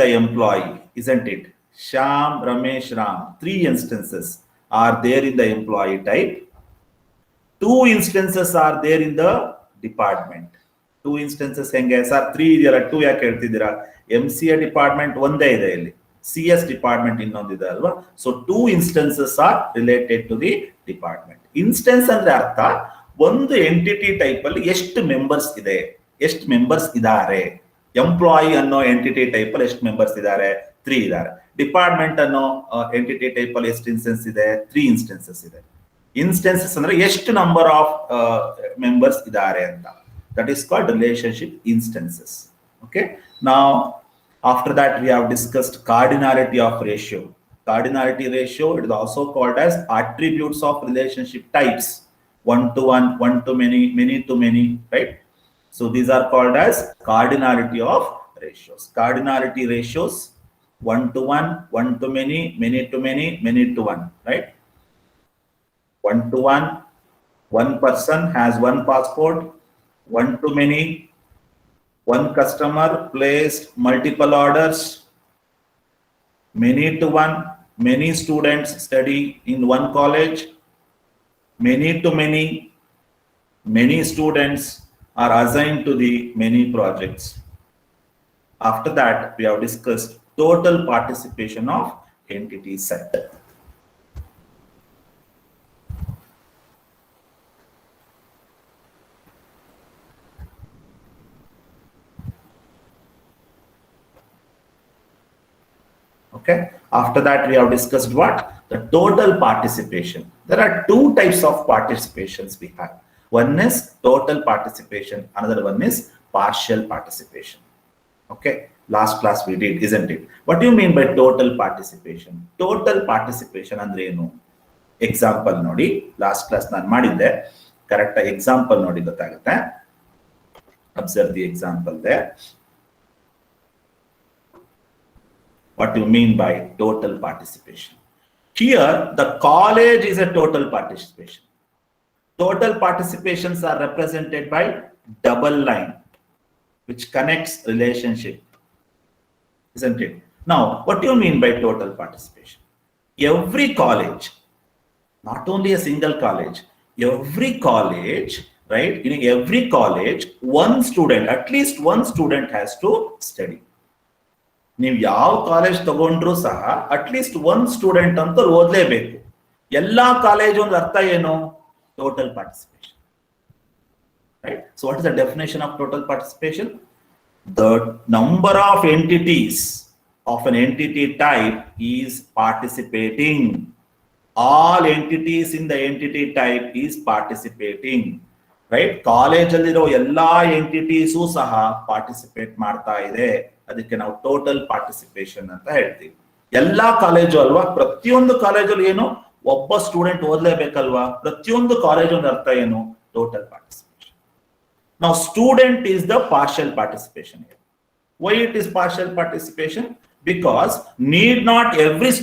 the employee, isn't it? Sham, Ramesh, Ram. 3 instances are there in the employee type. 2 instances are there in the department. 2 instances henge sir 3 idiyala 2 yake ಹೇಳ್ತಿದ್ದೀರಾ MCA department ಒಂದೇ ಇದೆ ಇಲ್ಲಿ CS department ಇನ್ನೊಂದಿದೆ ಅಲ್ವಾ so 2 instances are related to the department. Instance ಅಂದ್ರೆ ಅರ್ಥ ಒಂದು entity type ಅಲ್ಲಿ ಎಷ್ಟು ಮೆಂಬರ್ಸ್ ಇದೆ ಎಷ್ಟು ಮೆಂಬರ್ಸ್ ಇದ್ದಾರೆ ಎಂಪ್ಲಾಯಿ ಅನ್ನೋ ಎಂಟಿಟಿ ಟೈಪ್ ಅಲ್ಲಿ ಎಷ್ಟು ಮೆಂಬರ್ಸ್ ಇದ್ದಾರೆ 3 ಇದ್ದಾರೆ ಡಿಪಾರ್ಟ್ಮೆಂಟ್ ಅನ್ನೋ ಎಂಟಿಟಿ ಟೈಪ್ ಅಲ್ಲಿ ಎಷ್ಟು ಇನ್ಸ್ಟೆನ್ಸ್ ಇದೆ 3 ಇನ್ಸ್ಟೆನ್ಸಸ್ ಇದೆ ಇನ್ಸ್ಟೆನ್ಸಸ್ ಅಂದ್ರೆ ಎಷ್ಟು ನಂಬರ್ ಆಫ್ ಮೆಂಬರ್ಸ್ ಇದ್ದಾರೆ ಅಂತ that is called relationship instances. Okay, now after that we have discussed cardinality of ratio. Cardinality ratio, it is also called as attributes of relationship types, one to one, one to many, many to many, right? So these are called as cardinality of ratios. Cardinality ratios, one to one, one to many, many to many, many to one, right? One to one person has one passport. One to many, one customer placed multiple orders. Many to one, many students study in one college. Many to many students are assigned to the many projects. After that, we have discussed total participation of entity set. Okay. After that, we have discussed what? The total participation. There are 2 types of participations we have. One is total participation. Another one is partial participation. Okay. Last class we did, isn't it? What do you mean by total participation? Total participation andre enu? Example nodi. Last class nan madidde. Correct example nodi gottagutte. Observe the example there. What do you mean by total participation? Here, the college is a total participation. Total participations are represented by double line, which connects relationship, isn't it? Now, what do you mean by total participation? Every college, not only a single college, every college, right? In every college, one student, at least one student has to study. ನೀವು ಯಾವ college ತಗೊಂಡ್ರು ಸಹ at least ಒಂದು student ಅಂತ ಓದಲೇಬೇಕು ಎಲ್ಲಾ college ಒಂದು ಅರ್ಥ ಏನು total participation right so what is the definition of total participation the number of entities of an entity type is participating all entities in the entity type is participating right ಕಾಲೇಜಲ್ಲಿರೋ ಎಲ್ಲಾ entities ಸಹ participate ಮಾಡ್ತಾ ಇದೆ ಅದಕ್ಕೆ ನಾವು total participation ಅಂತ ಹೇಳ್ತೀವಿ ಎಲ್ಲಾ ಕಾಲೇಜು ಅಲ್ವಾ ಪ್ರತಿಯೊಂದು ಕಾಲೇಜಲ್ಲಿ ಏನು ಒಬ್ಬ ಸ್ಟೂಡೆಂಟ್ ಓದಲೇಬೇಕಲ್ವಾ ಪ್ರತಿಯೊಂದು ಕಾಲೇಜ್ ಒಂದು ಅರ್ಥ ಏನು ಟೋಟಲ್ ಪಾರ್ಟಿಸಿಪೇಷನ್ ನಾವು student is the partial participation why it is partial participation because need not every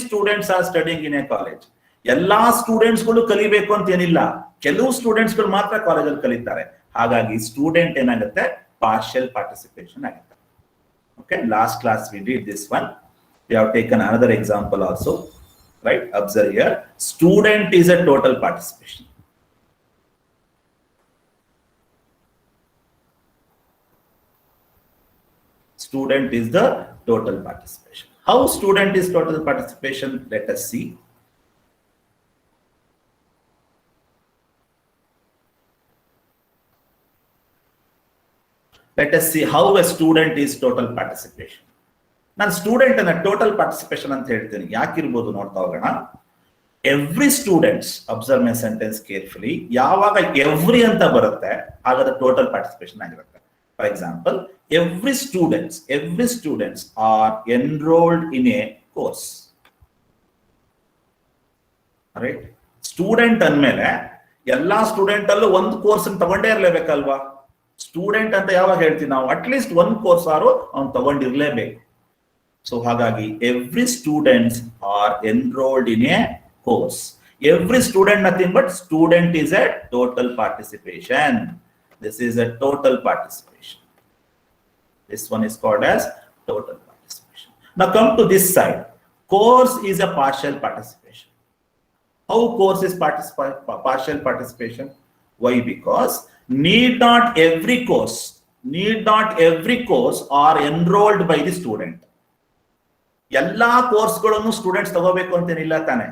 students are studying in a college ಎಲ್ಲಾ ಸ್ಟೂಡೆಂಟ್ಸ್ ಗಳು ಕಲಿಬೇಕು ಅಂತ ಏನಿಲ್ಲ ಕೆಲವು ಸ್ಟೂಡೆಂಟ್ಸ್ ಗಳು ಮಾತ್ರ ಕಾಲೇಜಲ್ಲಿ ಕಲಿತಾರೆ ಹಾಗಾಗಿ ಸ್ಟೂಡೆಂಟ್ ಏನಾಗುತ್ತೆ partial participation agutte. Okay, last class we did this one. We have taken another example also, right? Observe here, student is a total participation. Student is the total participation. How student is total participation? Let us see. Let us see how a student is total participation. ನಾನು student ಅನ್ನ total participation ಅಂತ ಹೇಳ್ತೀನಿ ಯಾಕಿರ್ಬೋದು ನೋಡ್ತಾ ಹೋಗೋಣ every students observe my sentence carefully ಯಾವಾಗ every ಅಂತ ಬರುತ್ತೆ ಆಗ ಅದು ಟೋಟಲ್ ಪಾರ್ಟಿಸಿಪೇಷನ್ ಆಗಿರುತ್ತೆ for example every students R enrolled in a course right student ಅಂದ್ಮೇಲೆ ಎಲ್ಲಾ ಸ್ಟೂಡೆಂಟ್ ಅಲ್ಲೂ ಒಂದು ಕೋರ್ಸ್ ತಗೊಂಡೇ ಇರ್ಲೇಬೇಕಲ್ವಾ ಸ್ಟೂಡೆಂಟ್ ಅಂತ ಯಾವಾಗ ಹೇಳ್ತೀವಿ ನಾವು ಅಟ್ಲೀಸ್ಟ್ ಒಂದು ಕೋರ್ಸ್ ಆರು ಅವ್ನು ತಗೊಂಡಿರ್ಲೇಬೇಕು ಸೊ ಹಾಗಾಗಿ every students R enrolled in a course every student nothing but student is A total participation this is A total participation This one is called as total participation. Now come to this side. Course is a partial participation. How course is partial participation? Why? Because need not every course are enrolled by the student. ಎಲ್ಲಾ ಕೋರ್ಸ್ಗಳನ್ನು students ತಗೋಬೇಕು ಅಂತೇನಿಲ್ಲ ತಾನೆ.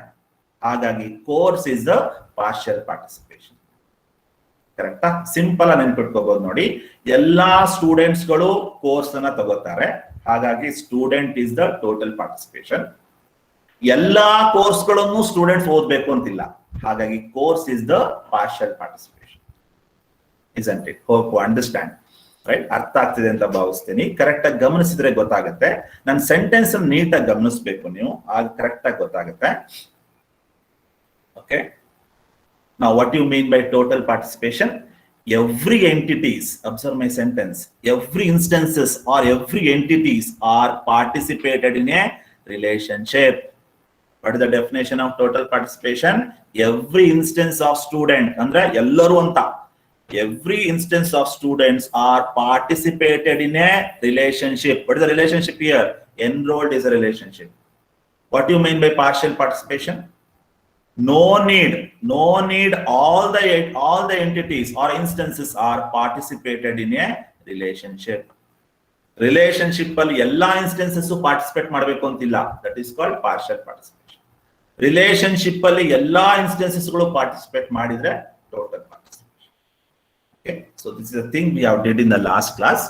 ಹಾಗಾಗಿ course is the partial participation. ಕರೆಕ್ಟಾ? Simple ಆಗಿ ನೆನ್ಪಿಟ್ಕೋಬಹುದು ನೋಡಿ. ಎಲ್ಲಾ ಸ್ಟೂಡೆಂಟ್ಸ್ ಗಳು ಕೋರ್ಸ್ ಅನ್ನ ತಗೋತಾರೆ, ಹಾಗಾಗಿ student is the total participation. ಎಲ್ಲಾ ಕೋರ್ಸ್ ಗಳನ್ನು ಸ್ಟೂಡೆಂಟ್ಸ್ ಓದ್ಬೇಕು ಅಂತಿಲ್ಲ, ಹಾಗಾಗಿ course is the partial participation. isn't it? Hope you understand. Right? ಅರ್ಥ ಆಗ್ತಿದೆ ಅಂತ ಭಾವಿಸ್ತೀನಿ. ಕರೆಕ್ಟ್ ಆಗಿ ಗಮನಿಸಿದ್ರೆ ಗೊತ್ತಾಗುತ್ತೆ. ನನ್ನ ಸೆಂಟೆನ್ಸ್ ನೀಟಾಗಿ ಗಮನಿಸಬೇಕು ನೀವು, ಆಗ ಕರೆಕ್ಟ್ ಆಗಿ ಗೊತ್ತಾಗುತ್ತೆ. Okay, now what you mean by total participation? Every entities, observe my sentence, every instances or every entities are participated in a relationship. What is the definition of total participation? Every instance of student andre ellaru anta, every instance of students are participated in a relationship. What is the relationship here? Enrolled is a relationship. What do you mean by partial participation? No need all the entities or instances are participated in a relationship. Relationship ಅಲ್ಲಿ ಎಲ್ಲಾ instances participate ಮಾಡಬೇಕು ಅಂತಿಲ್ಲ. That is called partial participation. Relationship ಅಲ್ಲಿ ಎಲ್ಲಾ instances ಗಳು participate ಮಾಡಿದ್ರೆ total participation. Okay, so this is the thing we have did in the last class.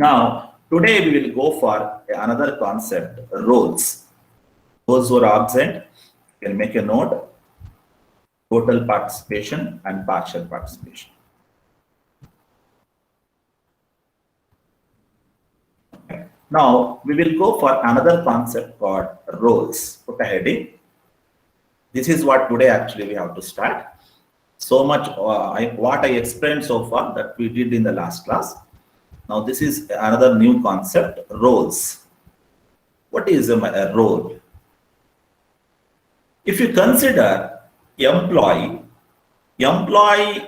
Now today we will go for another concept, roles. Those who are absent can make a note: total participation and partial participation. Okay. Now we will go for another concept called roles. Put a heading. This is what today actually we have to start. So much what I explained so far that we did in the last class. Now this is another new concept, roles. What is a role? If you consider employee,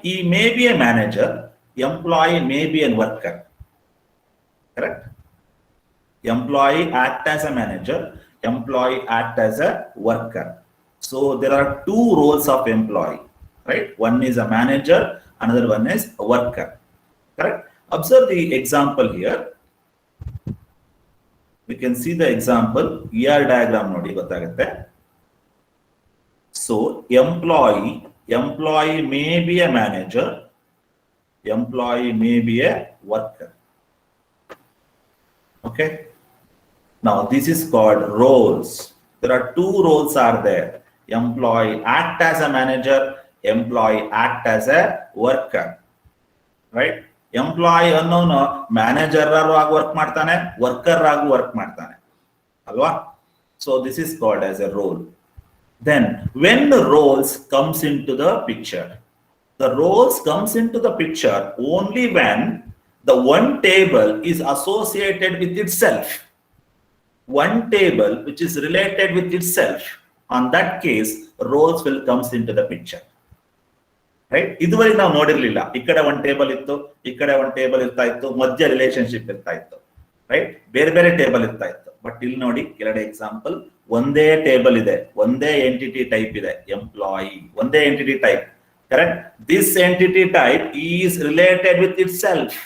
he may be a manager, employee may be a worker. Correct? Employee act as a manager, employee act as a worker. So there are two roles of employee, right? One is a manager, another one is a worker. Correct? Observe the example here. We can see the example. ER diagram nodi gottagutte. So employee may be a manager, employee may be a worker. Okay, now this is called roles. There are two roles are there. Employee act as a manager, employee act as a worker. Right? Employee ಅನ್ನೋನು manager ಆಗಿ work ಮಾಡ್ತಾನೆ, worker ಆಗಿ work ಮಾಡ್ತಾನೆ ಅಲ್ವಾ? So this is called as a role. Then when the roles comes into the picture, the roles comes into the picture only when the one table is associated with itself. One table which is related with itself. On that case, roles will comes into the picture. Right? ಇದುವರೆಗೆ ನಾವು ನೋಡಿರ್ಲಿಲ್ಲ. ಈ ಕಡೆ ಒಂದು table ಇತ್ತು, ಈ ಕಡೆ ಒಂದು table ಇರ್ತಾ ಇತ್ತು, ಮಧ್ಯ ರಿಲೇಶನ್ಶಿಪ್ ಇರ್ತಾ ಇತ್ತು. ರೈಟ್? ಬೇರೆ ಬೇರೆ ಟೇಬಲ್ ಇರ್ತಾ ಇತ್ತು. ಬಟ್ ಇಲ್ಲಿ ನೋಡಿ ಎರಡು ಎಕ್ಸಾಂಪಲ್. ಒಂದೇ ಟೇಬಲ್ ಇದೆ, ಒಂದೇ ಎಂಟಿಟಿ ಟೈಪ್ ಇದೆ, ಎಂಪ್ಲಾಯಿ, ಒಂದೇ entity type. Correct? This entity type is related with it self.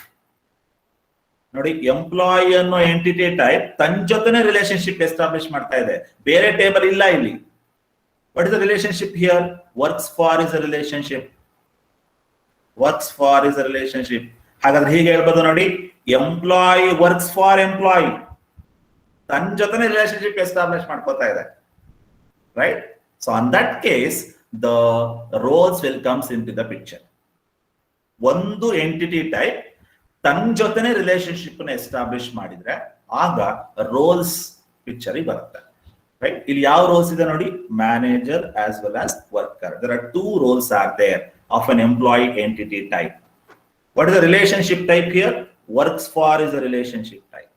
ನೋಡಿ, ಎಂಪ್ಲಾಯಿ ಅನ್ನೋ ಎಂಟಿಟಿ ಟೈಪ್ ತನ್ನ ಜೊತೆನೆ ರಿಲೇಶನ್ಶಿಪ್ ಎಸ್ಟಾಬ್ಲಿಷ್ ಮಾಡ್ತಾ ಇದೆ, ಬೇರೆ ಟೇಬಲ್ ಇಲ್ಲ ಇಲ್ಲಿ. What is the relationship here? Works for is a relationship. Works for is a relationship. ಹಾಗಾದ್ರೆ ಹೀಗೆ ಹೇಳ್ಬೋದು ನೋಡಿ, ಎಂಪ್ಲಾಯಿ ವರ್ಕ್ಸ್ ಫಾರ್ ಎಂಪ್ಲಾಯಿ, ತನ್ನ ಜೊತೆನೆ ರಿಲೇಶನ್ಶಿಪ್ ಎಸ್ಟಾಬ್ಲಿಷ್ ಮಾಡ್ಕೋತಾ ಇದೆ. Right? So on that case the roles will comes in to the picture. ಒಂದು entity type ತನ್ನ ಜೊತೆನೆ ರಿಲೇಶನ್ಶಿಪ್ ನ ಎಸ್ಟಾಬ್ಲಿಷ್ ಮಾಡಿದ್ರೆ ಆಗ ರೋಲ್ಸ್ ಪಿಕ್ಚರ್ ಬರುತ್ತೆ. ರೈಟ್? ಇಲ್ಲಿ ಯಾವ ರೋಲ್ಸ್ ಇದೆ ನೋಡಿ, manager as well as worker. There are two roles are there of an employee entity type. What is the relationship type here? Works for is a relationship type.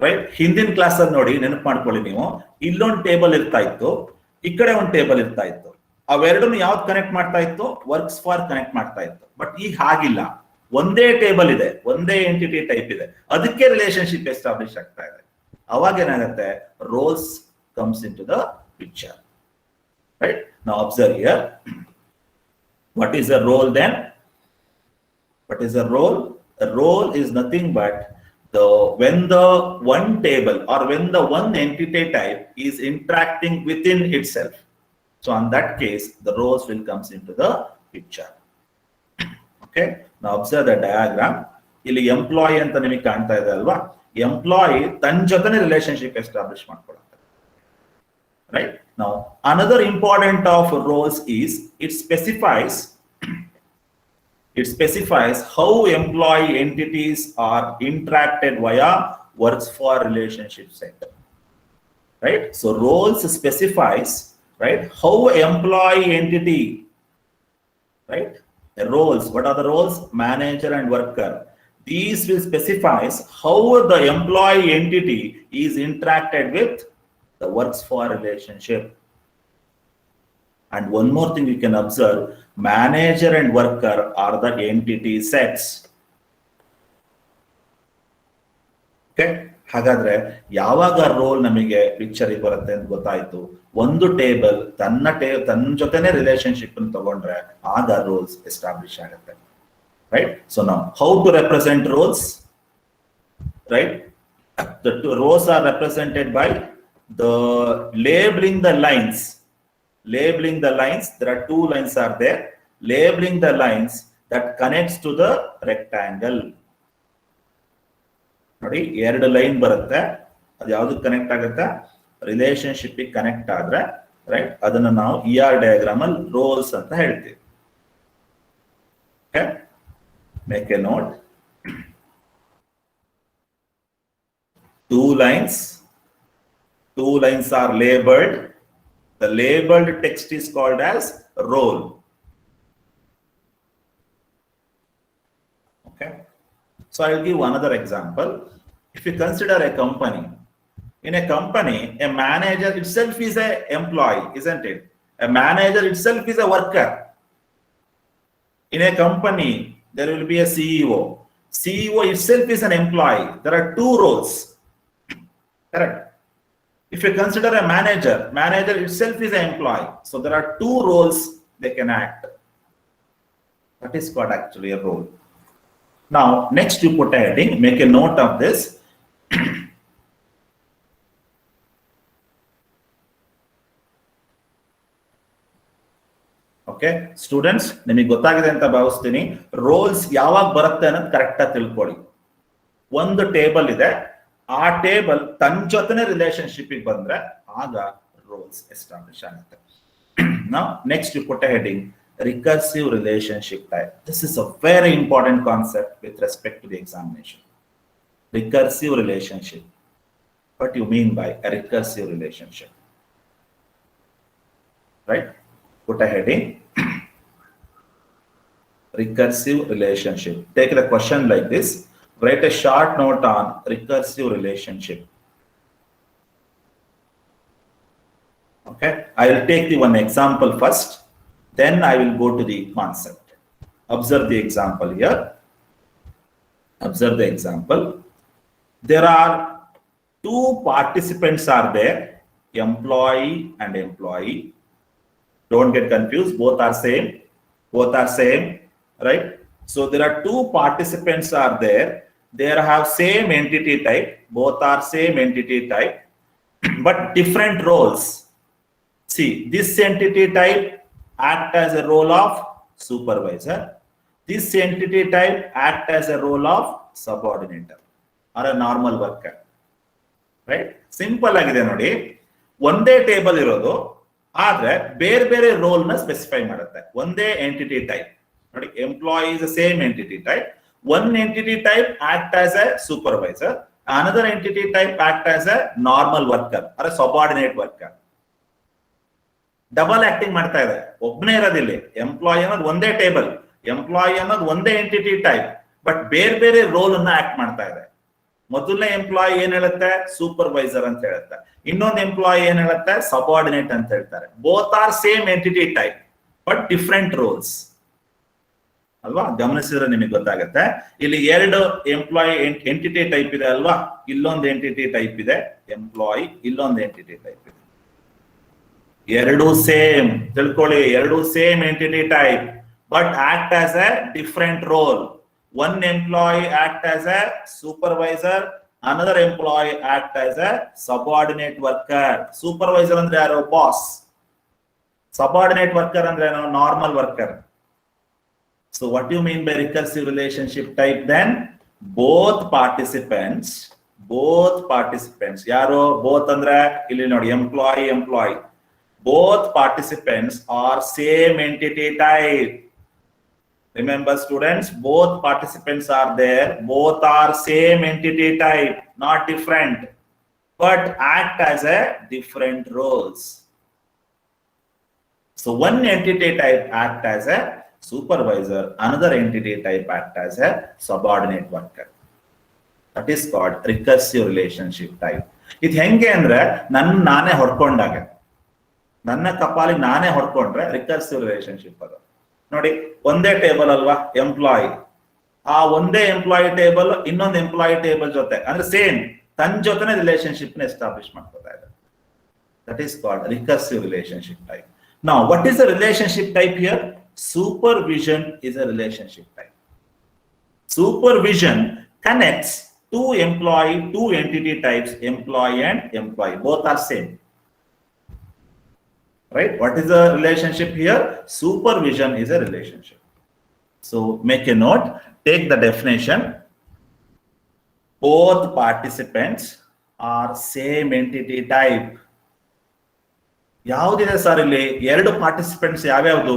Right? ಹಿಂದಿನ class ಅಲ್ಲಿ ನೋಡಿ, ನೆನಪು ಮಾಡ್ಕೊಳ್ಳಿ ನೀವು, ಇಲ್ಲೊಂದು table ಇರ್ತಾ ಇತ್ತು, ಈ ಕಡೆ ಒಂದು ಟೇಬಲ್ ಇರ್ತಾ ಇತ್ತು. ಅವೆರಡನ್ನು ಯಾವ್ದು ಕನೆಕ್ಟ್ ಮಾಡ್ತಾ ಇತ್ತು? ವರ್ಕ್ಸ್ ಫಾರ್ ಕನೆಕ್ಟ್ ಮಾಡ್ತಾ ಇತ್ತು. ಬಟ್ ಈಗ ಹಾಗಿಲ್ಲ. ಒಂದೇ ಟೇಬಲ್ ಇದೆ, ಒಂದೇ ಎಂಟಿಟಿ ಟೈಪ್ ಇದೆ, ಅದಕ್ಕೆ ರಿಲೇಶನ್ಶಿಪ್ ಎಸ್ಟಾಬ್ಲಿಷ್ ಆಗ್ತಾ ಇದೆ. ಅವಾಗ ಏನಾಗುತ್ತೆ, roles comes in to the picture. Right, ನಾವು observe here. What is a role then? What is a role? A role is nothing but when the one table or when the one entity type is interacting within itself. So in that case, the roles will comes into the picture. Okay. Now observe the diagram. ಇಲ್ಲಿ employee ಅಂತ ನಿಮಗೆ ಕಾಣ್ತಾ ಇದೆ ಅಲ್ವಾ? Employee ತನ್ನ ಜೊತೆನೆ relationship establish ಮಾಡ್ಕೊಳ್ಳುತ್ತೆ. Right? Now another important of roles is it specifies how employee entities are interacted via works for relationship set. Right? So roles specifies, right, how employee entity, right, the roles. What are the roles? Manager and worker. These will specifies how the employee entity is interacted with the works for relationship. And one more thing you can observe, manager and worker are the entity sets. Okay, ಹಾಗಾದ್ರೆ ಯಾವಾಗ roll ನಮಗೆ picture ಬರುತ್ತೆ ಅಂತ ಗೊತ್ತಾಯ್ತು, ಒಂದು table ತನ್ನ ಜೊತೆನೆ relationship ಅನ್ನು ತಗೊಂಡ್ರೆ ಆಗ ರೋಲ್ಸ್ ಎಸ್ಟಾಬ್ಲಿಷ್ ಆಗುತ್ತೆ. ರೈಟ್, ಸೊ ನಾವು how to represent roles. Right, the rows are represented by the labeling the lines. There are two lines are there, labeling the lines that connects to the rectangle. ನೋಡಿ, ಎರಡು line ಬರುತ್ತೆ, ಅದು ಯಾವ್ದಕ್ಕೆ connect ಆಗುತ್ತೆ, relationship connect ಆದ್ರೆ, right, ಅದನ್ನ ನಾವು ER diagram ಅಲ್ಲಿ ರೋಲ್ಸ್ ಅಂತ ಹೇಳ್ತೀವಿ. Okay, make a note. Two lines are labeled. The labeled text is called as role. Okay, so I'll give another example. If you consider a company, in a company, a manager itself is an employee, isn't it? A manager itself is a worker. In a company, there will be a CEO. CEO itself is an employee. There are two roles. Correct. If you consider a manager itself is an employee. So there are two roles they can act. That is called actually a role. Now, next you put a heading, make a note of this. Okay, students, ನಿಮಗೆ ಗೊತ್ತಾಗಿದೆ ಅಂತ ಭಾವಿಸ್ತೀನಿ. Rolls ಯಾವಾಗ ಬರುತ್ತೆ ಅನ್ನೋದು correct ಆಗಿ ತಿಳ್ಕೊಳ್ಳಿ. ಒಂದು ಟೇಬಲ್ ಇದೆ, ಆ ಟೇಬಲ್ ತನ್ನ ಜೊತೆನೆ ರಿಲೇಶನ್ಶಿಪ್ ಬಂದ್ರೆ ಆಗ ರೋಲ್ಸ್ ಎಸ್ಟಾಬ್ಲಿಷ್ ಆಗುತ್ತೆ. Now next you put a heading, recursive relationship type. This is a very important concept with respect to the examination. Recursive relationship. What do you mean by a recursive relationship? Right? Put a heading, recursive relationship. Take a question like this. Write a short note on recursive relationship. Okay, I will take the one example first, then I will go to the concept. Observe the example here. Observe the example. There are two participants are there, employee and employee. Don't get confused, both are same, right? So there are two participants are there. They have same entity type, both are same entity type, but different roles. See, this entity type act as a role of supervisor. This entity type act as a role of subordinator or a normal worker. Right? Simple agide ನೋಡಿ, ಒಂದೇ table ಇರೋದು, ಆದ್ರೆ ಬೇರೆ ಬೇರೆ roll ನ specify ಮಾಡುತ್ತೆ. ಒಂದೇ entity type ನೋಡಿ, employee is the same entity type. One entity type act as a supervisor, another entity type act as a normal worker or a subordinate worker. Double acting ಮಾಡ್ತಾ ಇದೆ, ಒಬ್ಬನೇ ಇರೋದಿಲ್ಲ. Employee ಅನ್ನೋದು ಒಂದೇ table, employee ಅನ್ನೋದು ಒಂದೇ entity type, but ಬೇರೆ ಬೇರೆ ರೋಲ್ ಅನ್ನ ಆಕ್ಟ್ ಮಾಡ್ತಾ ಇದೆ. ಮೊದಲನೇ ಎಂಪ್ಲಾಯಿ ಏನ್ ಹೇಳುತ್ತೆ, ಸೂಪರ್ವೈಸರ್ ಅಂತ ಹೇಳುತ್ತೆ. ಇನ್ನೊಂದು ಎಂಪ್ಲಾಯಿ ಏನ್ ಹೇಳುತ್ತೆ, ಸಬಾರ್ಡಿನೇಟ್ ಅಂತ ಹೇಳ್ತಾರೆ. Both are same entity type but different roles. ಅಲ್ವಾ? ಗಮನಿಸಿದ್ರೆ ನಿಮಗೆ ಗೊತ್ತಾಗುತ್ತೆ. ಇಲ್ಲಿ ಎರಡು ಎಂಪ್ಲಾಯಿ ಎಂಟಿಟಿ ಟೈಪ್ ಇದೆ ಅಲ್ವಾ? ಇಲ್ಲೊಂದು ಎಂಟಿಟಿ ಟೈಪ್ ಇದೆ ಎಂಪ್ಲಾಯಿ, ಇಲ್ಲೊಂದು ಎಂಟಿಟಿ ಟೈಪ್ ಇದೆ. ಎರಡು ಸೇಮ್ ತಿಳ್ಕೊಳ್ಳಿ, ಎರಡು same entity type but act as a different role. One employee act as a supervisor, another employee act as a subordinate worker. Supervisor ಅಂದ್ರೆ ಯಾರು? ಬಾಸ್. ಸಬಾರ್ಡಿನೇಟ್ ವರ್ಕರ್ ಅಂದ್ರೆ normal worker. So what do you mean by recursive relationship type then? Both participants, ಯಾರು both ಅಂದ್ರೆ ಇಲ್ಲಿ ನೋಡಿ employee, both participants are same entity type. Remember students, both participants are there, both are same entity type, not different, but act as a different roles. So one entity type act as a supervisor, another entity type act as a subordinate worker. That is called recursive relationship type. ಇದು ಹೆಂಗೆ ಅಂದ್ರೆ ನಾನೇ ಹೊಡ್ಕೊಂಡಾಗ, ನನ್ನ ಕಪಾಲಿಗೆ ನಾನೇ ಹೊಡ್ಕೊಂಡ್ರೆ recursive relationship ಅದು. ನೋಡಿ, ಒಂದೇ table ಅಲ್ವಾ ಎಂಪ್ಲಾಯಿ, ಆ ಒಂದೇ ಎಂಪ್ಲಾಯಿ ಟೇಬಲ್ ಇನ್ನೊಂದು ಎಂಪ್ಲಾಯಿ ಟೇಬಲ್ ಜೊತೆ ಅಂದ್ರೆ ಸೇಮ್ ತನ್ನ ಜೊತೆನೆ ರಿಲೇಶನ್ಶಿಪ್ ನ ಎಸ್ಟಾಬ್ಲಿಷ್ ಮಾಡ್ಕೊತಾ ಇದೆ. That is called recursive relationship type. Now, what is the relationship type here? Supervision is a relationship type. Supervision connects two entity types, employee and employee. Both are same. Right? What is the relationship here? Supervision is a relationship. So make a note, take the definition. Both participants are same entity type. ಯಾವುದಿದೆ sir ಇಲ್ಲಿ? ಎರಡು participants ಯಾವ್ಯಾವುದು?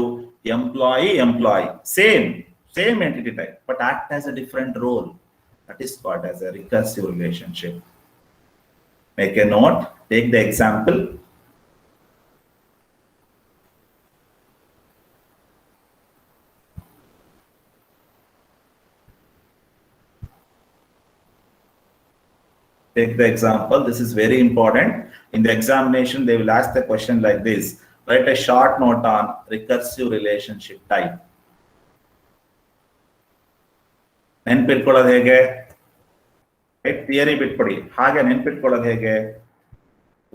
Employee, same entity type but act as a different role. That is called as a recursive relationship. Make a note, take the example. Take the example. This is very important. In the examination, they will ask the question like this. Write a short note on recursive relationship type. ನೆನ್ಪಿಟ್ಕೊಳ್ಳೋದು ಹೇಗೆ? Theory ಬಿಟ್ಕೊಡಿ, ಹಾಗೆ ನೆನ್ಪಿಟ್ಕೊಳ್ಳೋದು ಹೇಗೆ?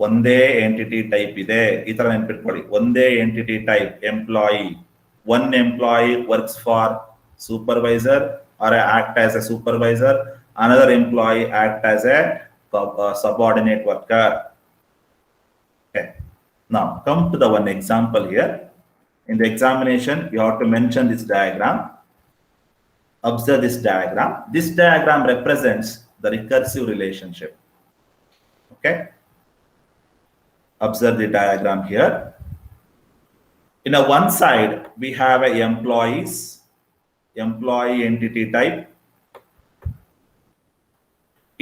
ಒಂದೇ entity type ಇದೆ, ಈ ತರ ನೆನ್ಪಿಟ್ಕೊಳ್ಳಿ. ಒಂದೇ entity type employee, one employee works for supervisor or act as a supervisor, another employee act as a subordinate worker. Okay. Now come to the one example here. In the examination, you have to mention this diagram. Observe this diagram. This diagram represents the recursive relationship. Okay. Observe the diagram here. In a one side, we have a employee entity type.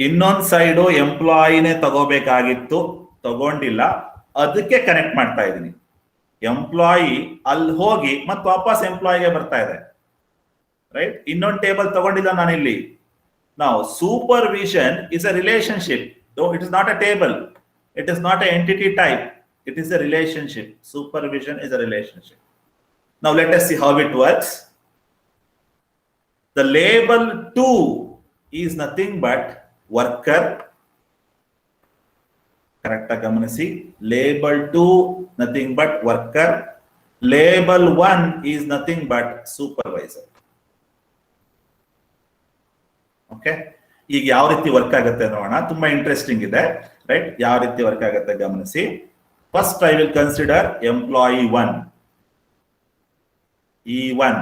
ಇನ್ನೊಂದು side ಎಂಪ್ಲಾಯಿನೇ ತಗೋಬೇಕಾಗಿತ್ತು, ತಗೊಂಡಿಲ್ಲ, ಅದಕ್ಕೆ connect ಮಾಡ್ತಾ ಇದ್ದೀನಿ. Employee ಅಲ್ಲಿ ಹೋಗಿ ಮತ್ತೆ ವಾಪಸ್ ಎಂಪ್ಲಾಯಿಗೆ ಬರ್ತಾ ಇದೆ. ರೈಟ್? ಇನ್ನೊಂದು ಟೇಬಲ್ ತಗೊಂಡಿಲ್ಲ ನಾನಿಲ್ಲಿ. ನಾವು supervision is a relationship. It is not a table, it is not a entity type, it is a relationship. Supervision is a relationship. Now let us see how it works. The label 2 is nothing but worker. Correct ಗಮನಿಸಿ. Label 2 nothing but worker. Label 1 is nothing but supervisor. Okay, ಈಗ ಯಾವ ರೀತಿ work ಆಗುತ್ತೆ ನೋಡೋಣ. ತುಂಬಾ interesting ಇದೆ. Right? ಯಾವ ರೀತಿ ವರ್ಕ್ ಆಗುತ್ತೆ ಗಮನಿಸಿ. First I will consider employee 1. E1.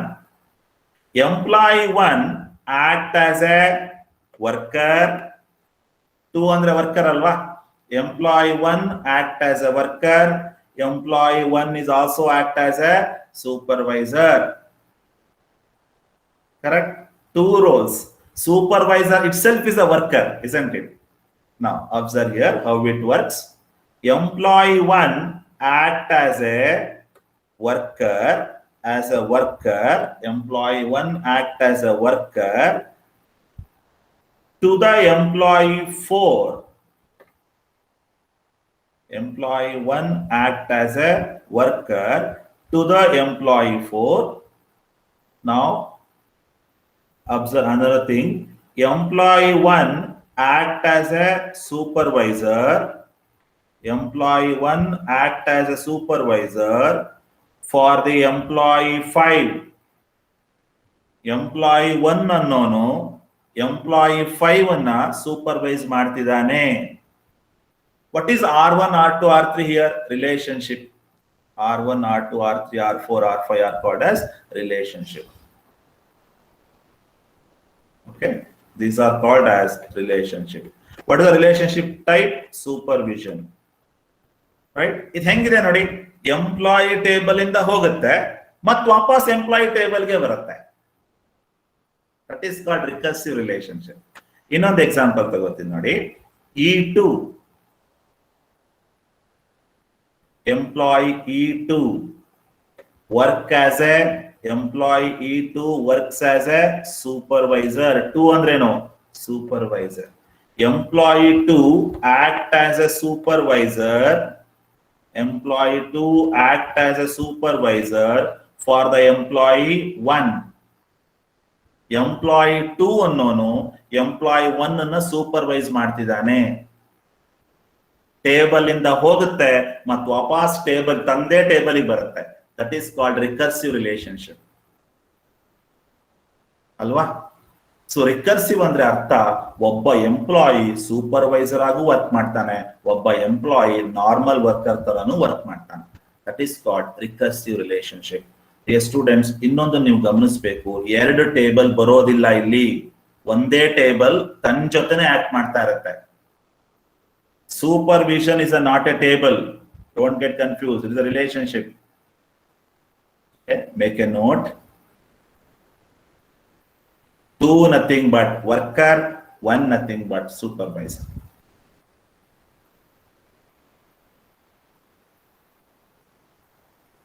Employee 1 act as a worker. 2 ಅಂದ್ರೆ ವರ್ಕರ್ ಅಲ್ವಾ? Employee 1 act as a worker. Employee 1 is also act as a supervisor. Correct? 2 roles. Supervisor itself is a worker, isn't it? Now observe here how it works. Employee 1 act as a worker. Employee 1 act as a worker to the employee 4. Employee 1 act as a worker to the employee 4. Now observe another thing. Employee 1 act as a supervisor. Employee 1 act as a supervisor for the employee 5. Employee 1 ಅನ್ನೋನು employee 5 ಅನ್ನ supervise ಮಾಡ್ತಿದ್ದಾನೆ. What is R1, R2, R3 here? Relationship. R1, R2, R3, R4, R5 are called as relationship. Okay, these are called as relationship. What is the relationship type? Supervision. Right? ಇದು ಹೆಂಗಿದೆ ನೋಡಿ, employee table ಇಂದ ಹೋಗುತ್ತೆ ಮತ್ತು ವಾಪಸ್ employee table ಗೆ ಬರುತ್ತೆ. That is called recursive relationship. ಇನ್ನೊಂದು ಎಕ್ಸಾಂಪಲ್ ತಗೋತೀನಿ ನೋಡಿ. E2 employee E2 work as a employee E2 works as a supervisor. 2 ಅಂದ್ರೇನು? Supervisor. Employee 2 act as a supervisor. Employee 2 act as a supervisor for the employee 1. Employee 2 ಅನ್ನೋನು employee 1 ಅನ್ನ supervise ಮಾಡ್ತಿದ್ದಾನೆ. Table ಇಂದ ಹೋಗುತ್ತೆ ಮತ್ತು ವಾಪಸ್ ಟೇಬಲ್ ತಂದೆ table ಬರುತ್ತೆ. That is called recursive relationship ಅಲ್ವಾ? ಸೊ ರಿಕರ್ಸಿವ್ ಅಂದ್ರೆ ಅರ್ಥ, ಒಬ್ಬ ಎಂಪ್ಲಾಯಿ ಸೂಪರ್ವೈಸರ್ ಆಗೂ ವರ್ಕ್ ಮಾಡ್ತಾನೆ, ಒಬ್ಬ ಎಂಪ್ಲಾಯಿ ನಾರ್ಮಲ್ ವರ್ಕರ್ ತರನು ವರ್ಕ್ ಮಾಡ್ತಾನೆ. That is called recursive relationship. Students, ಇನ್ನೊಂದು ನೀವು ಗಮನಿಸಬೇಕು, 2 ಟೇಬಲ್ ಬರೋದಿಲ್ಲ ಇಲ್ಲಿ, ಒಂದೇ ಟೇಬಲ್ ತನ್ನ ಜೊತೆನೆ ಆಕ್ಟ್ ಮಾಡ್ತಾ ಇರುತ್ತೆ. Supervision is not a table. Don't get confused. It is a relationship. Okay? Make a note. 2 nothing but worker, 1 nothing but supervisor.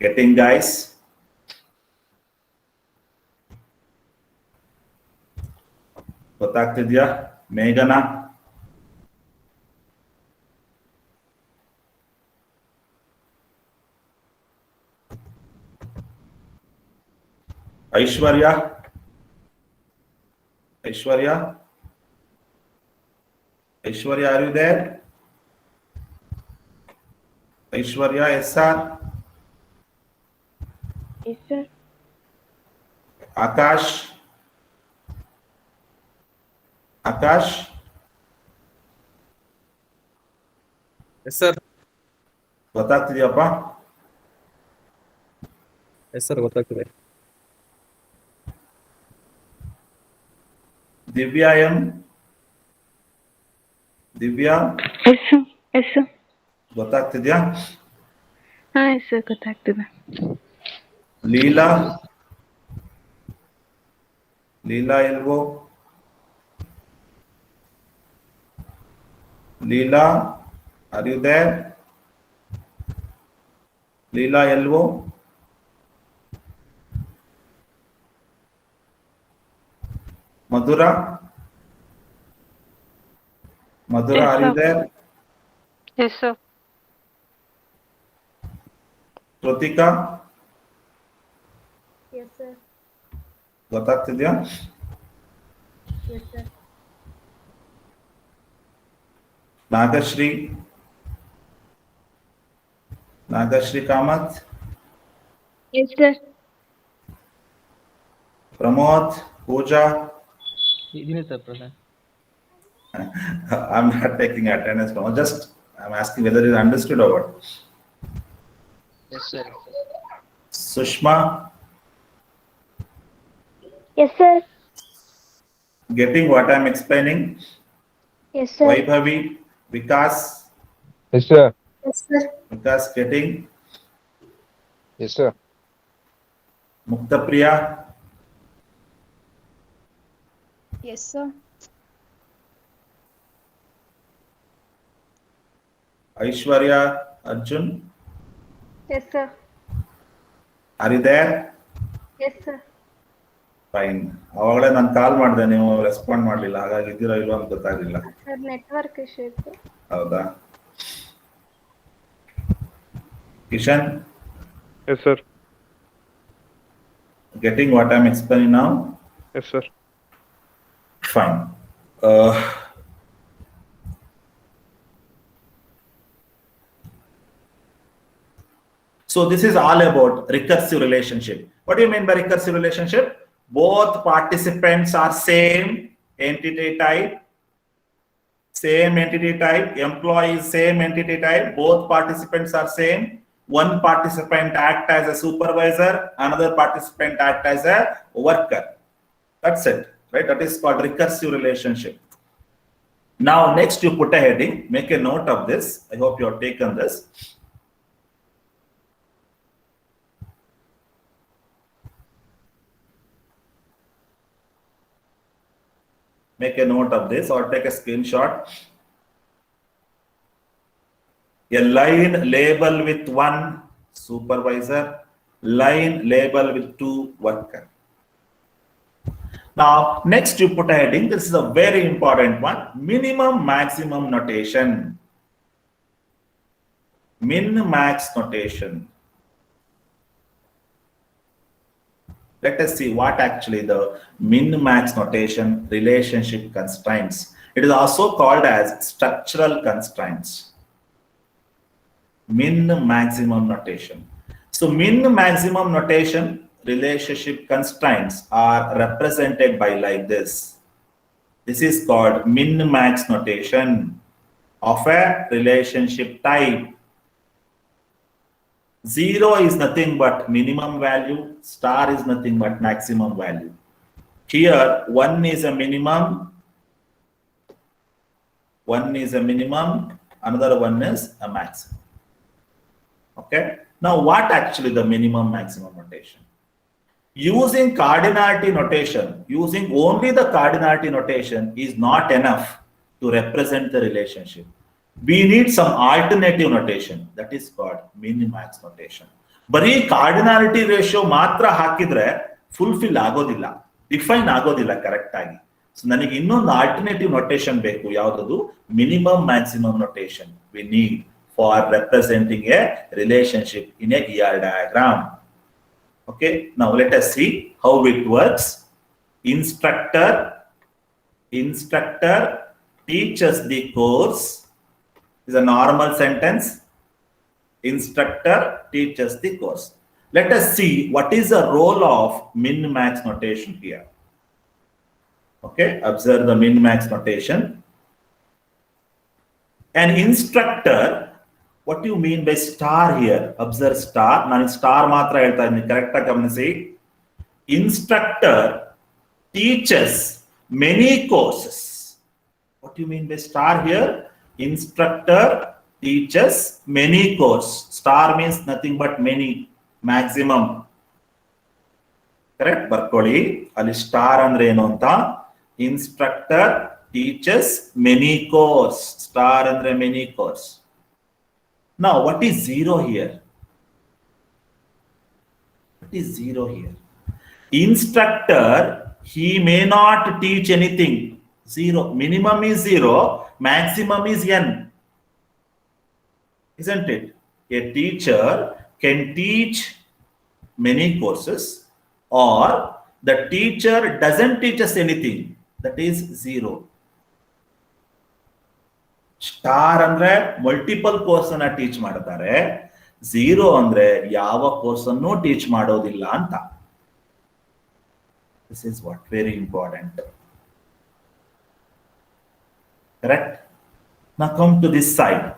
Getting, guys? ಗೊತ್ತಾಗ್ತಿದ್ಯಾ? ಮೇಘನಾ, Aishwarya, Aishwarya, Aishwarya, are you there? Aishwarya, yes sir. Yes sir. Akash, Akash, Yes sir. ಗೊತ್ತಾಗ್ತಿದ್ಯಪ್ಪ? Yes sir, ಗೊತ್ತಾಗ್ತಿದೆ. Divya M, Divya, Yes sir. Yes sir. ಗೊತ್ತಾಗ್ತಿದ್ಯಾ? Yes sir, ಗೊತ್ತಾಗ್ತಿದೆ. Leela, Leela ಎಲ್ವೋ? Leela, are you there? Leela ಎಲ್ವೋ? Madhura, Madhura, Yes, are you sir. there? Yes sir. Kritika, Yes sir. ಗೊತ್ತಾಗ್ತಿದ್ಯಾ? Yes sir. Nagashree, Nagashree Kamath, Yes sir. Pramod, ಪೂಜಾ. ಇದೀನಿ sir Pradhan. I'm not taking attendance, Pramod. Just I'm asking whether you understood or what. Yes sir. Sushma, Yes sir. getting what I'm explaining? Yes sir. Vaibhavi, Vikas, Yes, sir. Yes sir. Vikas getting? Yes, sir. Muktapriya, Yes sir. Aishwarya, Arjun, Yes sir. are you there? Yes sir. Fine. ಅವಾಗಲೇ ನಾನು ಕಾಲ್ ಮಾಡಿದೆ, ನೀವು respond ಮಾಡಲಿಲ್ಲ, ಹಾಗಾಗಿ ಇದ್ದೀರಾ ಇಲ್ವಾ ಅಂತ ಗೊತ್ತಾಗಲಿಲ್ಲ. ಸರ್ ನೆಟ್ವರ್ಕ್ ಇಶ್ಯೂ ಇತ್ತು. ಹೌದಾ? Kishan, Yes, sir. getting what I'm explaining now? Yes, sir. Fine. So this is all about recursive relationship. What do you mean by recursive relationship? Both participants are same entity type, employee is same entity type, both participants are same. One participant act as a supervisor, another participant act as a worker. That's it, right? That is called recursive relationship. Now, next you put a heading, make a note of this. I hope you have taken this. Make a note of this or take a screenshot. A line label with one supervisor, line label with two worker. Now, next you put a heading. This is a very important one. Minimum maximum notation. Min-max notation. Let us see what actually the min-max notation relationship constraints. It is also called as structural constraints. Min-maximum notation. So min-maximum notation relationship constraints are represented by like this. This is called min-max notation of a relationship type. 0 is nothing but minimum value, star is nothing but maximum value. Here 1 is a minimum, another one is a maximum. Okay. Now what actually the minimum maximum notation? Using cardinality notation, using only the cardinality notation is not enough to represent the relationship. We need some alternative notation, that is called min-max notation. Bari cardinality ratio matra hakidre fulfill agodilla, define agodilla correct agi. So nanige innondu alternative notation beku, yavudadu minimum maximum notation we need for representing a relationship in a ER diagram. Okay, now let us see how it works. Instructor teaches the course is a normal sentence. Instructor teaches the course. Let us see what is the role of min-max notation here. Okay, observe the min-max notation. An instructor, what do you mean by star here? Observe star. Now star matra helta idini correct ah gamanisi. Instructor teaches many courses. What do you mean by star here? Instructor teaches many courses. Star means nothing but many, maximum. Correct? Barkoli. Ali star andre enu anta. Instructor teaches many courses. Star andre many courses. Now, what is 0 here? What is 0 here? Instructor, he may not teach anything. 0. Minimum is 0. Maximum is n. Isn't it? A teacher can teach many courses, or the teacher doesn't teach us anything. That is 0. Star andre multiple course anna teach madtare. 0 andre yava course annu teach madodilla anta. This is what very important. Correct? Now come to this side.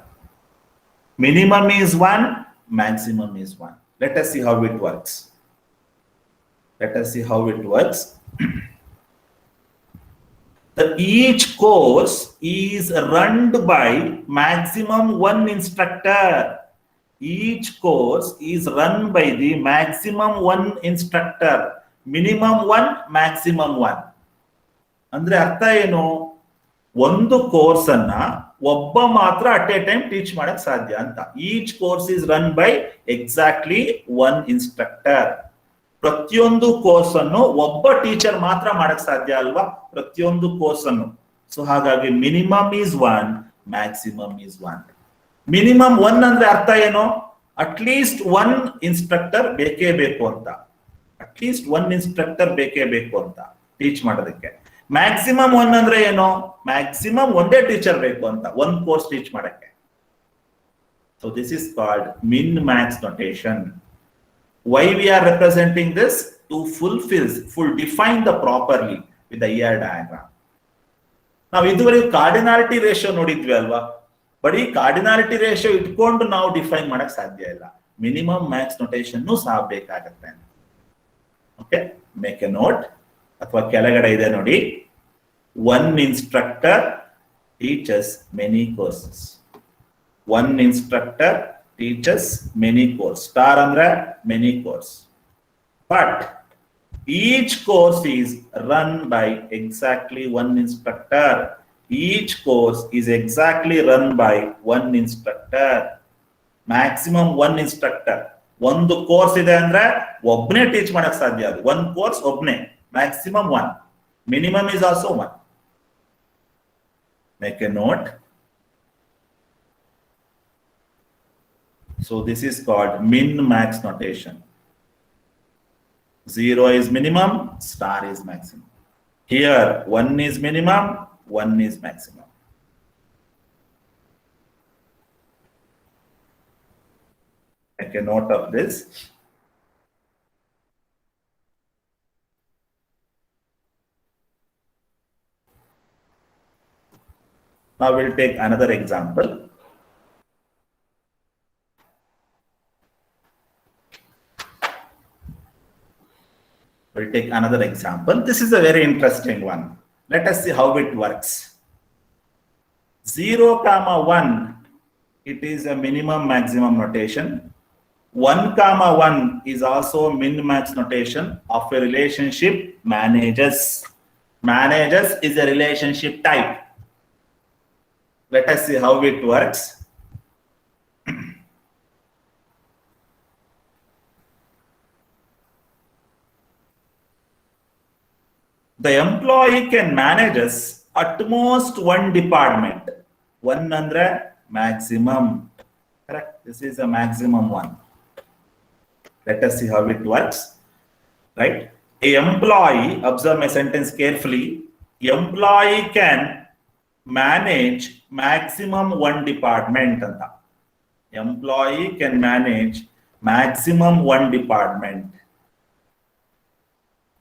Minimum is 1, maximum is 1. Let us see how it works. Each course is run by maximum 1 instructor. Each course is run by the maximum 1 instructor. Minimum 1, maximum 1. Andre artha eno? ಒಂದು course ಅನ್ನ ಒಬ್ಬ ಮಾತ್ರ at A time teach ಮಾಡಕ್ ಸಾಧ್ಯ ಅಂತ. Each course is run by exactly 1 instructor. ಪ್ರತಿಯೊಂದು course ಅನ್ನು ಒಬ್ಬ ಟೀಚರ್ ಮಾತ್ರ ಮಾಡಕ್ ಸಾಧ್ಯ ಅಲ್ವಾ, ಪ್ರತಿಯೊಂದು ಕೋರ್ಸ್ ಅನ್ನು. ಸೊ ಹಾಗಾಗಿ minimum is 1, maximum is 1. Minimum 1 ಅಂದ್ರೆ ಅರ್ಥ ಏನು? ಅಟ್ಲೀಸ್ಟ್ 1 ಇನ್ಸ್ಟ್ರಕ್ಟರ್ ಬೇಕೇ ಬೇಕು ಅಂತ. ಅಟ್ಲೀಸ್ಟ್ 1 ಇನ್ಸ್ಟ್ರಕ್ಟರ್ ಬೇಕೇ ಬೇಕು ಅಂತ ಟೀಚ್ ಮಾಡೋದಕ್ಕೆ. ಮ್ಯಾಕ್ಸಿಮಮ್ ಒನ್ ಅಂದ್ರೆ ಏನು? ಮ್ಯಾಕ್ಸಿಮಮ್ ಒಂದೇ ಟೀಚರ್ ಬೇಕು ಅಂತ ಒಂದು ಕೋರ್ಸ್ ಟೀಚ್ ಮಾಡಕ್ಕೆ. So this is called min max notation. Why we are representing this? To define the properly with the ER diagram. ನಾವು ಇದುವರೆಗೂ ಕಾರ್ಡಿನಾಲಿಟಿ ರೇಷಿಯೋ ನೋಡಿದ್ವಿ ಅಲ್ವಾ? ಬರೀ ಕಾರ್ಡಿನಾಲಿಟಿ ರೇಷಿಯೋ ಇಟ್ಕೊಂಡು ನಾವು ಡಿಫೈನ್ ಮಾಡಕ್ ಸಾಧ್ಯ ಇಲ್ಲ. ಮಿನಿಮಮ್ ಮ್ಯಾಕ್ಸ್ ನೊಟೇಷನ್ ಸಹ ಬೇಕಾಗತ್ತೆ. ಓಕೆ, ಮೇಕ್ ಎ ನೋಟ್ ಅಥವಾ ಕೆಳಗಡೆ ಇದೆ ನೋಡಿ. One instructor teaches many courses. One instructor teaches many course. Star andre many course. But each course is run by exactly one instructor. Each course is exactly run by one instructor. Maximum one instructor. ಒಂದು course ಇದೆ ಅಂದ್ರೆ ಒಬ್ಬನೇ teach ಮಾಡಕ್ ಸಾಧ್ಯ. ಅದು one course ಒಬ್ಬನೇ. Maximum one. Minimum is also one. Make a note. So this is called min-max notation. 0 is minimum, star is maximum. Here 1 is minimum, 1 is maximum. Make a note of this. Now we'll take another example. We'll take another example. This is a very interesting one. Let us see how it works. 0, 1, it is a minimum maximum notation. 1, 1 is also min max notation of a relationship managers. Managers is a relationship type. Let us see how it works. The employee can manage at most one department. One andre maximum. Correct? This is a maximum one. Let us see how it works. Right? A employee, observe my sentence carefully. Employee can manage maximum one department. Employee can manage maximum one department.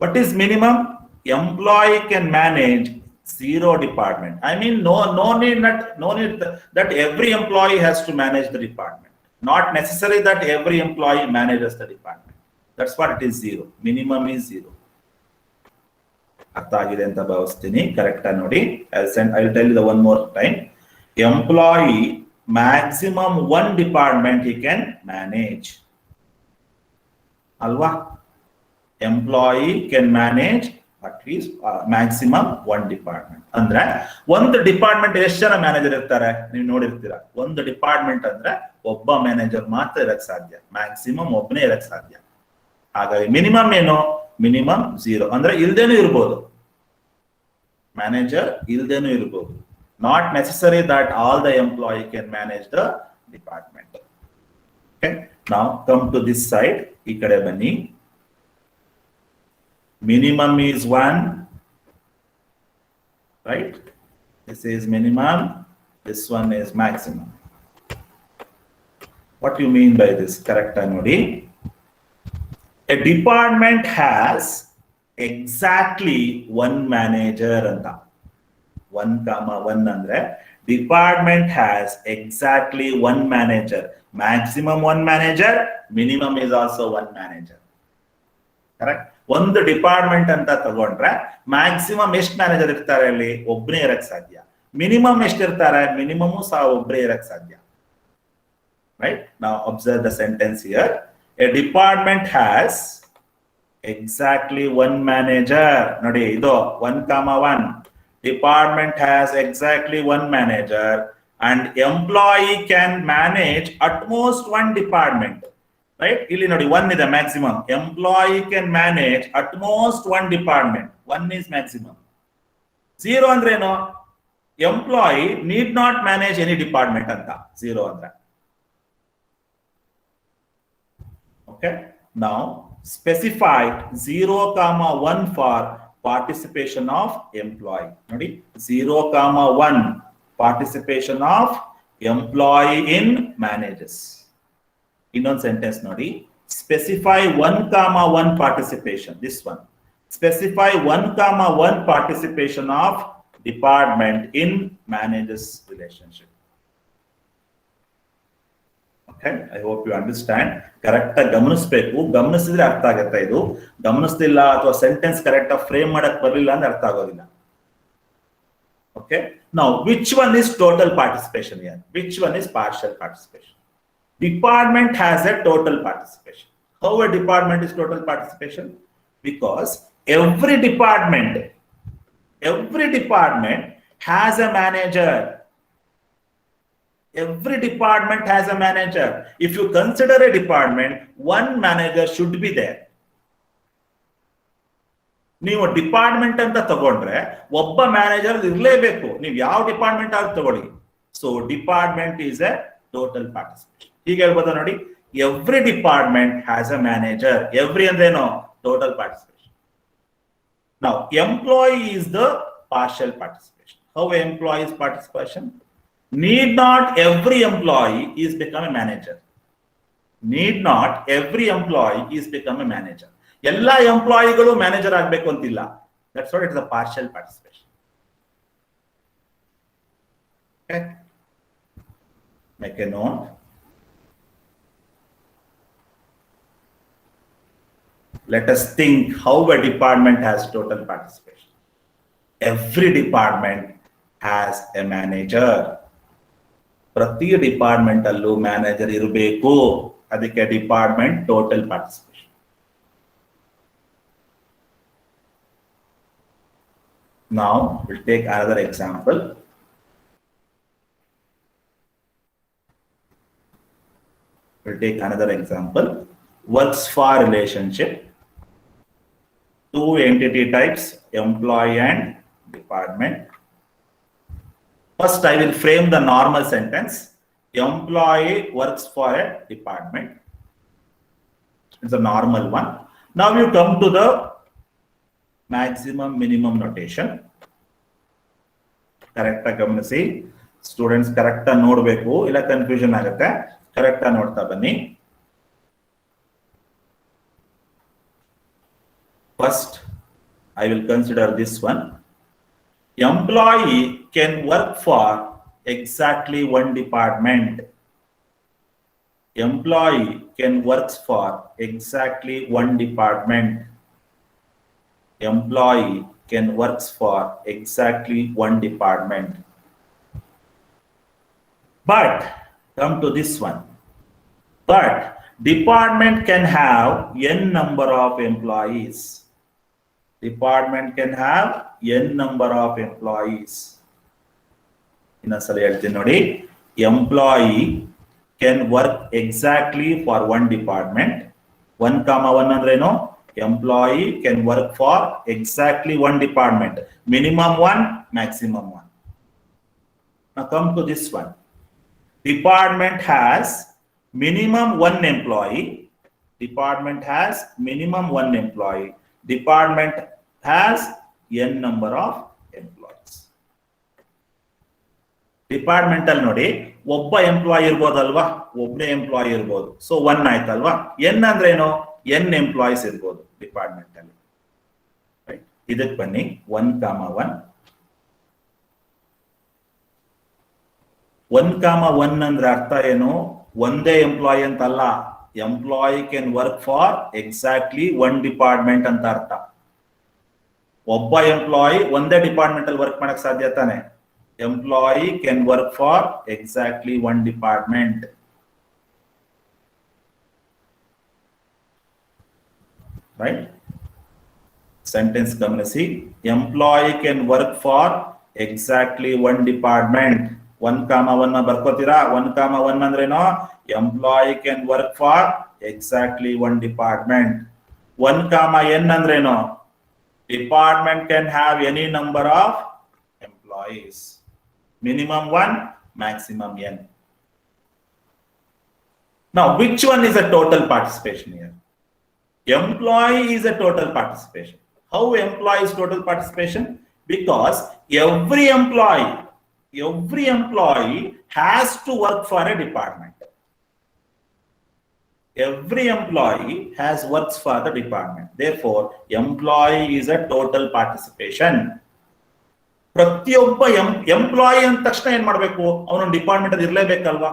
What is minimum? Employee can manage 0 department. I mean, no need that every employee has to manage the department. Not necessary that every employee manages the department. That's what it is 0. Minimum is 0. ಅರ್ಥ ಆಗಿದೆ ಅಂತ ಭಾವಿಸ್ತೀನಿ. Correct ಆಗಿ ನೋಡಿ. I'll tell you the one more time. Employee maximum one department he can manage. Alva? Employee can manage at least maximum one department. ಅಂದ್ರೆ ಒಂದು department ಎಷ್ಟು ಜನ ಮ್ಯಾನೇಜರ್ ಇರ್ತಾರೆ ನೀವು ನೋಡಿರ್ತೀರಾ. ಒಂದು ಡಿಪಾರ್ಟ್ಮೆಂಟ್ ಅಂದ್ರೆ ಒಬ್ಬ ಮ್ಯಾನೇಜರ್ ಮಾತ್ರ ಇರಕ್ ಸಾಧ್ಯ. ಮ್ಯಾಕ್ಸಿಮಮ್ ಒಬ್ಬನೇ ಇರಕ್ ಸಾಧ್ಯ. ಹಾಗಾಗಿ ಮಿನಿಮಮ್ ಏನು? ಮಿನಿಮಮ್ 0 ಅಂದ್ರೆ ಇಲ್ದೇನೂ ಇರ್ಬೋದು. ಮ್ಯಾನೇಜರ್ ಇಲ್ದೇನೂ ಇರ್ಬೋದು. Not necessary that all the employee can manage the department. Okay, now come to this side. ಈ ಕಡೆ ಬನ್ನಿ. Minimum is 1, right? This is minimum, this one is maximum. What do you mean by this? Correct anodi. A department has exactly one manager anta. 1, andre department has exactly one manager. Maximum one manager, minimum is also one manager. Correct? ಒಂದು department ಅಂತ ತಗೊಂಡ್ರೆ maximum ಎಷ್ಟು manager ಇರ್ತಾರೆ? ಅಲ್ಲಿ ಒಬ್ಬನೇ ಇರಕ್ ಸಾಧ್ಯ. Minimum ಎಷ್ಟು ಇರ್ತಾರೆ? ಮಿನಿಮಮ್ ಸಹ ಒಬ್ಬರೇ ಇರಕ್ ಸಾಧ್ಯ. ರೈಟ್? ನಾವು observe the sentence here. A department has exactly one manager. ನೋಡಿ, ಇದು 1, department has exactly one manager and employee can manage utmost one department. Right? ಇಲ್ಲಿ ನೋಡಿ 1 ಇದೆ maximum. Employee can manage at most one department. 1 is maximum. 0 ಅಂದ್ರೆ ಏನು? Employee need not manage any department ಅಂತ 0 ಅಂದ್ರೆ. Okay. Now specify 0, 1 for participation of employee. Nodi 0,1 participation of employee in managers. Innೊಂದು sentence ನೋಡಿ, specify 1,1 participation. This one, specify 1,1 participation of department in managers relationship. Okay, I hope you understand. Correct ಆಗಿ ಗಮನಿಸಬೇಕು, ಗಮನಿಸಿದ್ರೆ ಅರ್ಥ ಆಗುತ್ತೆ. ಇದು ಗಮನಿಸ್ತಿಲ್ಲ ಅಥವಾ sentence correct ಆಗಿ frame ಮಾಡಕ್ ಬರಲಿಲ್ಲ ಅಂದ್ರೆ ಅರ್ಥ ಆಗೋದಿಲ್ಲ. Okay, now which one is total participation here? Which one is partial participation? Department has a total participation. How a department is total participation? Because every department has a manager. Every department has a manager. If you consider a department, one manager should be there. ನೀವು department ಅಂತ ತಗೊಂಡ್ರೆ ಒಬ್ಬ manager ಇರಲೇಬೇಕು. ನೀವು ಯಾವ department ಆಗಿ ತಗೊಳ್ಳಿ. So department is a total participation. ಹೀಗೆ ಹೇಳ್ಬೋದು ನೋಡಿ, every department has a manager. Every ಅಂದ್ರೇನು? Total participation. ನಾವು employee is the partial participation. How employee is participation? Need not every employee is become a manager. Need not every employee is become a manager. ಎಲ್ಲ ಎಂಪ್ಲಾಯಿಗಳು manager ಆಗಬೇಕು ಅಂತಿಲ್ಲ. That's what it is a partial participation. Okay. Make a note. Let us think how a department has total participation. Every department has a manager. ಪ್ರತಿ department ಅಲ್ಲೂ manager ಇರಬೇಕು. ಅದಕ್ಕೆ department total participation. Now we'll take another example. Works for relationship. Two entity types, employee and department. First, I will frame the normal sentence. Employee works for a department. It's a normal one. Now you come to the maximum minimum notation. Correct ಆಗಿ ಗಮನಿಸಿ. Students correct ಆಗಿ ನೋಡಬೇಕು, ಇಲ್ಲ confusion ಆಗುತ್ತೆ. Correct ಆಗಿ ನೋಡ್ತಾ ಬನ್ನಿ. First, I will consider this one. Employee can work for exactly one department. Employee can work for exactly one department. Employee can work for exactly one department. But come to this one. But department can have n number of employees. Department can have n number of employees. ಇನ್ನೊಂದ್ಸಲ ಹೇಳ್ತೀನಿ ನೋಡಿ, employee can work exactly for one department. 1,1 ಅಂದ್ರೇನು? Employee can work for exactly one department. Minimum 1, maximum 1. Now come to this one. Department has minimum 1 employee. Department has minimum 1 employee. Department has n number of employees. Department ಅಲ್ಲಿ ನೋಡಿ, ಒಬ್ಬ employee ಇರ್ಬೋದಲ್ವಾ? ಒಬ್ಬನೇ employee ಇರ್ಬೋದು. So 1 ಆಯ್ತಲ್ವಾ? n ಅಂದ್ರೇನು? n employees ಇರ್ಬೋದು department ಅಲ್ಲಿ. Right, ಇದಕ್ಕೆ ಬನ್ನಿ. 1,1 1,1 ಅಂದ್ರೆ ಅರ್ಥ ಏನು? ಒಂದೇ ಎಂಪ್ಲಾಯಿ ಅಂತಲ್ಲ. Employee can work for exactly one department ಅಂತ ಅರ್ಥ. ಒಬ್ಬ ಎಂಪ್ಲಾಯಿ ಒಂದೇ ಡಿಪಾರ್ಟ್ಮೆಂಟ್ ಅಲ್ಲಿ ವರ್ಕ್ ಮಾಡಕ್ ಸಾಧ್ಯ ತಾನೆ? Employee can work for exactly one department. Right, sentence ಗಮನಿಸಿ. Employee can work for exactly one department. 1,1 ಬರ್ಕೋತೀರಾ? 1,1 ಅಂದ್ರೇನು? Employee can work for exactly one department. 1,n ಅಂದ್ರೇನು? Department can have any number of employees. Minimum 1, maximum n. Now, which one is a total participation here? Employee is a total participation. How employee is total participation? Because every employee has to work for a department. Every employee has works for the department. Therefore, employee is a total participation. ಪ್ರತಿಯೊಬ್ಬ employee ಅಂದ ತಕ್ಷಣ ಏನ್ ಮಾಡ್ಬೇಕು, ಅವನು department ಅಲ್ಲಿ ಇರ್ಲೇಬೇಕಲ್ವಾ?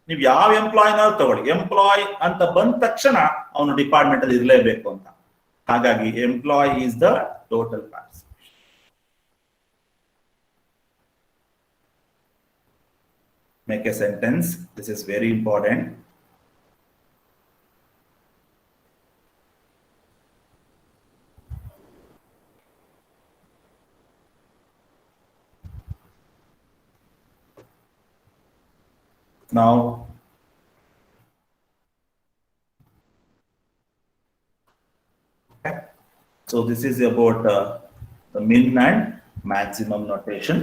ನೀವು ಯಾವ ಎಂಪ್ಲಾಯಿನಾದ್ರು ತಗೊಳ್ಳಿ, ಎಂಪ್ಲಾಯ್ ಅಂತ ಬಂದ ತಕ್ಷಣ ಅವನು ಡಿಪಾರ್ಟ್ಮೆಂಟ್ ಅಲ್ಲಿ ಇರ್ಲೇಬೇಕು ಅಂತ. ಹಾಗಾಗಿ employee is the total participation. Make a sentence. This is very important. Now, okay. So this is about the min and maximum notation.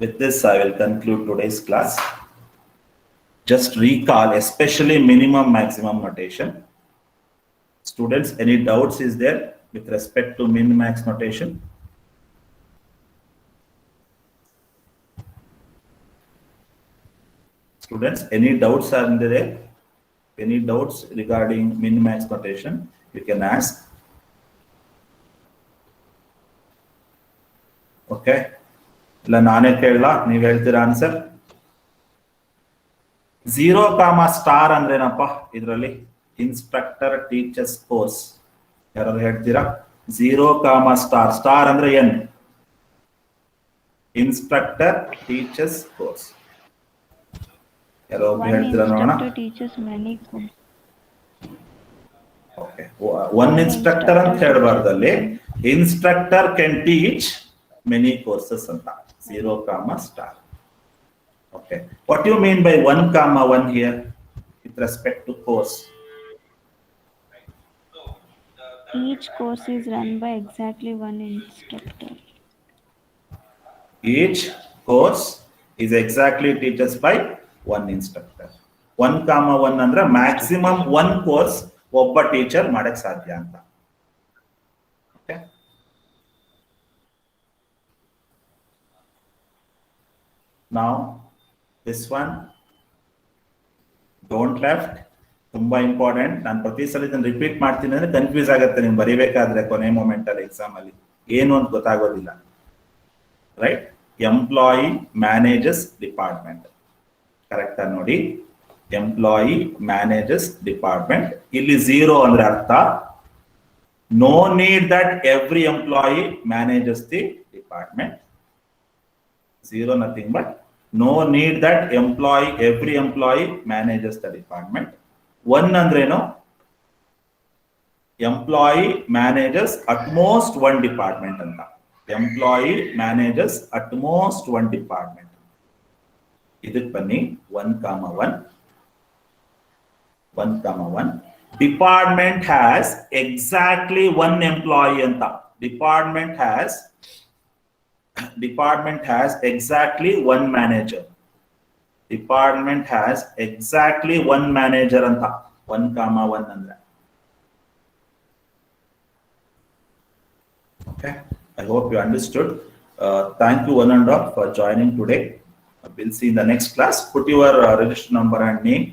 With this, I will conclude today's class. Just recall, especially minimum maximum notation. Students, any doubts is there with respect to min max notation? Students, any doubts are there? Any doubts regarding min-max notation? You can ask. Okay. ಇಲ್ಲ ನಾನೇ ಕೇಳಲ್ಲ, ನೀವು ಹೇಳ್ತೀರಾ answer? 0, star ಅಂದ್ರೇನಪ್ಪ ಇದರಲ್ಲಿ? Instructor teachers course. ಯಾರು ಹೇಳ್ತೀರಾ? 0, star. Star ಅಂದ್ರೆ ಏನ್? Instructor teachers course. One instructor ಅಂತ ಹೇಳಬಾರ್ದಲ್ಲಿ, instructor can teach many courses ಅಂತ. 0, star. Okay. What do you mean by 1, 1 here with respect to course? Each course is run by exactly one instructor. Each course is exactly teaches by one instructor. 1, 1 ಅಂದ್ರೆ maximum one course ಒಬ್ಬ teacher ಮಾಡಕ್ ಸಾಧ್ಯ ಅಂತ. Okay. Now this one, don't left, ತುಂಬಾ important. ನಾನು ಪ್ರತಿ ಸಲ ಇದನ್ನ ರಿಪೀಟ್ ಮಾಡ್ತೀನಿ ಅಂದ್ರೆ ಕನ್ಫ್ಯೂಸ್ ಆಗುತ್ತೆ ನಿಮ್ಗೆ ಬರೀಬೇಕಾದ್ರೆ ಕೊನೆ ಮೂಮೆಂಟ್ ಅಲ್ಲಿ ಎಕ್ಸಾಮ್ ಅಲ್ಲಿ ಏನು ಅಂತ ಗೊತ್ತಾಗೋದಿಲ್ಲ. Right? Employee manages department. Correct ಆಗಿ ನೋಡಿ, ಎಂಪ್ಲಾಯಿ ಮ್ಯಾನೇಜಸ್ ಡಿಪಾರ್ಟ್ಮೆಂಟ್. ಇಲ್ಲಿ 0 ಅಂದ್ರೆ ಅರ್ಥ no need that every employee manages the department. 0 nothing but no need that every employee manages the department. 1 ಅಂದ್ರೇನು? Employee manages at most one department ಅಂತ. Employee manages at most one department. ಇದಕ್ಕೆ ಬನ್ನಿ 1, 1. Department has exactly 1 employee ಅಂತ. Department has exactly 1 manager. Department has exactly 1 manager anta. 1, 1 andre. Okay, I hope you understood. Thank you one and all for joining today. We'll see in the next class. Put your register number and name